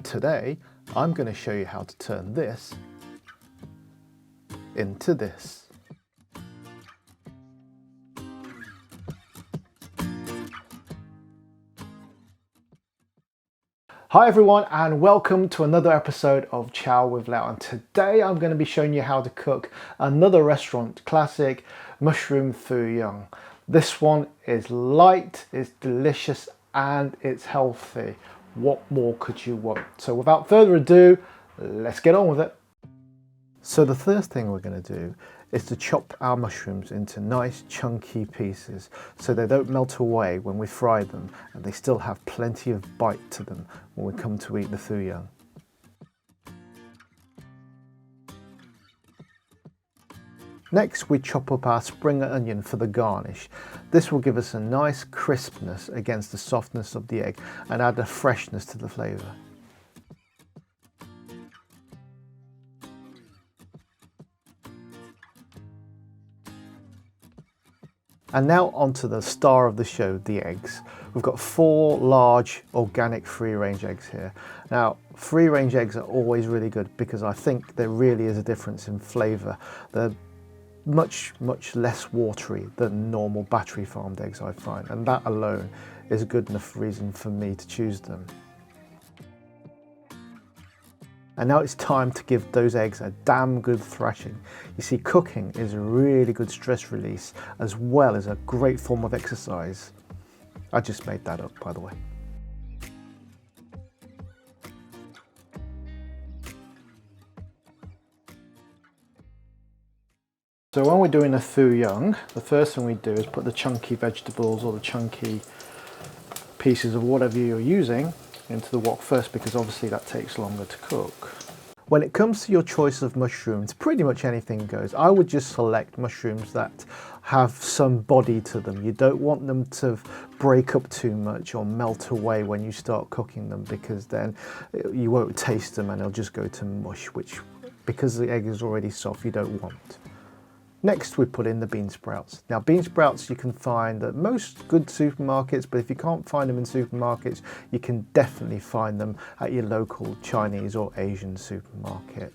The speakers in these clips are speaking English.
today I'm going to show you how to turn this into this. Hi everyone, and welcome to another episode of Chow with Lau, and today I'm going to be showing you how to cook another restaurant classic, mushroom pho young. This one is light, it's delicious, and it's healthy. What more could you want? So without further ado, let's get on with it. So the first thing we're going to do is to chop our mushrooms into nice chunky pieces so they don't melt away when we fry them, and they still have plenty of bite to them when we come to eat the pho young. Next, we chop up our spring onion for the garnish. This will give us a nice crispness against the softness of the egg and add a freshness to the flavour. And now onto the star of the show, the eggs. We've got 4 large organic free-range eggs here. Now, free-range eggs are always really good because I think there really is a difference in flavour. They're much less watery than normal battery farmed eggs, I find, and that alone is a good enough reason for me to choose them. And now it's time to give those eggs a damn good thrashing. You see, cooking is a really good stress release as well as a great form of exercise. I just made that up, by the way. So when we're doing a pho young, the first thing we do is put the chunky vegetables or the chunky pieces of whatever you're using into the wok first, because obviously that takes longer to cook. When it comes to your choice of mushrooms, pretty much anything goes. I would just select mushrooms that have some body to them. You don't want them to break up too much or melt away when you start cooking them, because then you won't taste them and they'll just go to mush, which, because the egg is already soft, you don't want. Next, we put in the bean sprouts. Now, bean sprouts you can find at most good supermarkets, but if you can't find them in supermarkets, you can definitely find them at your local Chinese or Asian supermarket.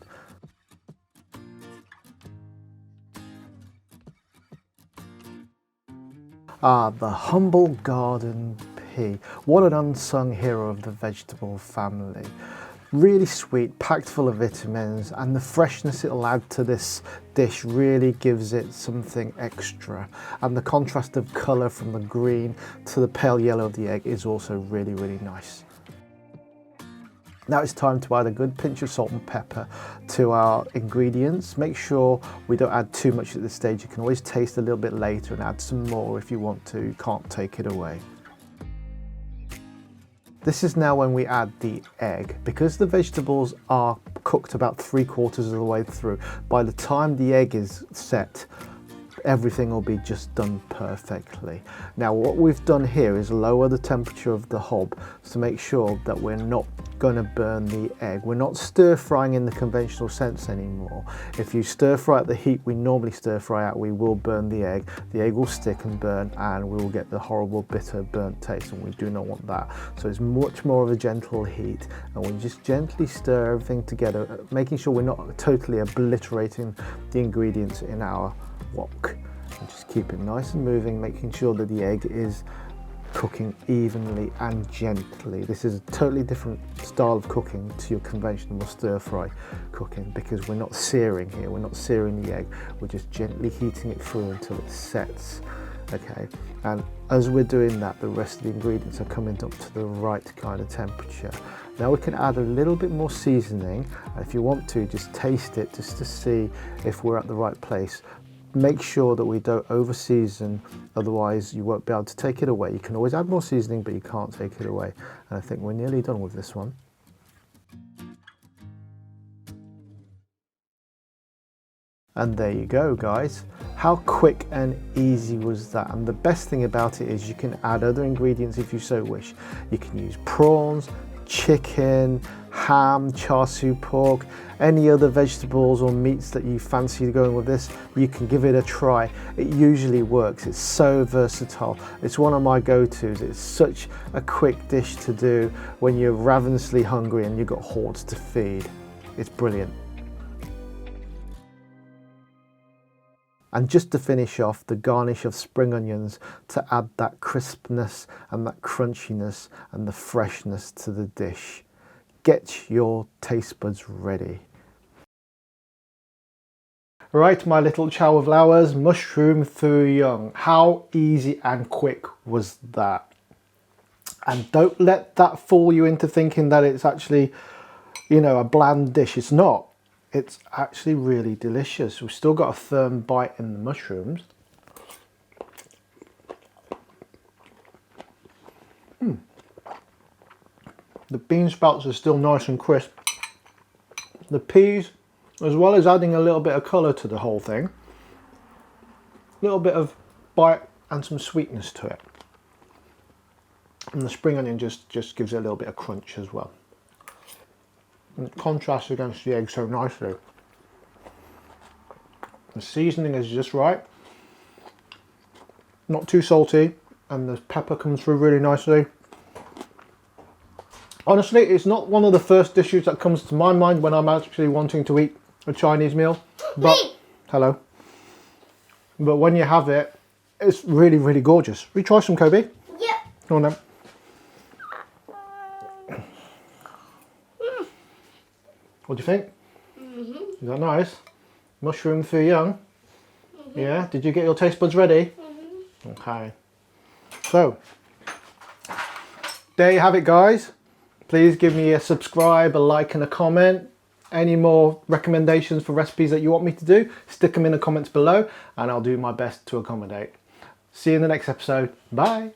The humble garden pea. What an unsung hero of the vegetable family. Really sweet, packed full of vitamins, and the freshness it'll add to this dish really gives it something extra. And the contrast of colour from the green to the pale yellow of the egg is also really nice. Now it's time to add a good pinch of salt and pepper to our ingredients. Make sure we don't add too much at this stage. You can always taste a little bit later and add some more if you want to. You can't take it away. This is now when we add the egg. Because the vegetables are cooked about 3/4 of the way through, by the time the egg is set, everything will be just done perfectly. Now what we've done here is lower the temperature of the hob to make sure that we're not going to burn the egg. We're not stir frying in the conventional sense anymore. If you stir fry at the heat we normally stir fry at, we will burn the egg. The egg will stick and burn, and we will get the horrible bitter burnt taste, and we do not want that. So it's much more of a gentle heat, and we just gently stir everything together, making sure we're not totally obliterating the ingredients in our wok. And just keep it nice and moving, making sure that the egg is cooking evenly and gently. This is a totally different style of cooking to your conventional stir fry cooking, because we're not searing here, we're not searing the egg, we're just gently heating it through until it sets. Okay, and as we're doing that, the rest of the ingredients are coming up to the right kind of temperature. Now we can add a little bit more seasoning, and if you want to, just taste it just to see if we're at the right place. Make sure that we don't over season, otherwise you won't be able to take it away. You can always add more seasoning, but you can't take it away. And I think we're nearly done with this one. And there you go, guys. How quick and easy was that? And the best thing about it is you can add other ingredients if you so wish. You can use prawns, chicken, ham, char siu pork, any other vegetables or meats that you fancy going with this, you can give it a try. It usually works. It's so versatile. It's one of my go-tos. It's such a quick dish to do when you're ravenously hungry and you've got hordes to feed. It's brilliant. And just to finish off, the garnish of spring onions to add that crispness and that crunchiness and the freshness to the dish. Get your taste buds ready. Right, my little chow of flowers, mushroom foo young. How easy and quick was that? And don't let that fool you into thinking that it's actually, you know, a bland dish. It's not. It's actually really delicious. We've still got a firm bite in the mushrooms. The bean sprouts are still nice and crisp. The peas, as well as adding a little bit of colour to the whole thing, a little bit of bite and some sweetness to it. And the spring onion just gives it a little bit of crunch as well. And it contrasts against the egg so nicely. The seasoning is just right, not too salty, and the pepper comes through really nicely. Honestly, it's not one of the first dishes that comes to my mind when I'm actually wanting to eat a Chinese meal. But hello. But when you have it, it's really, really gorgeous. We try some, Kobe? Yep. Come on then. What do you think? Is that nice? Mushroom foo young? Yeah? Did you get your taste buds ready? Okay. So, there you have it, guys. Please give me a subscribe, a like and a comment. Any more recommendations for recipes that you want me to do, stick them in the comments below and I'll do my best to accommodate. See you in the next episode. Bye.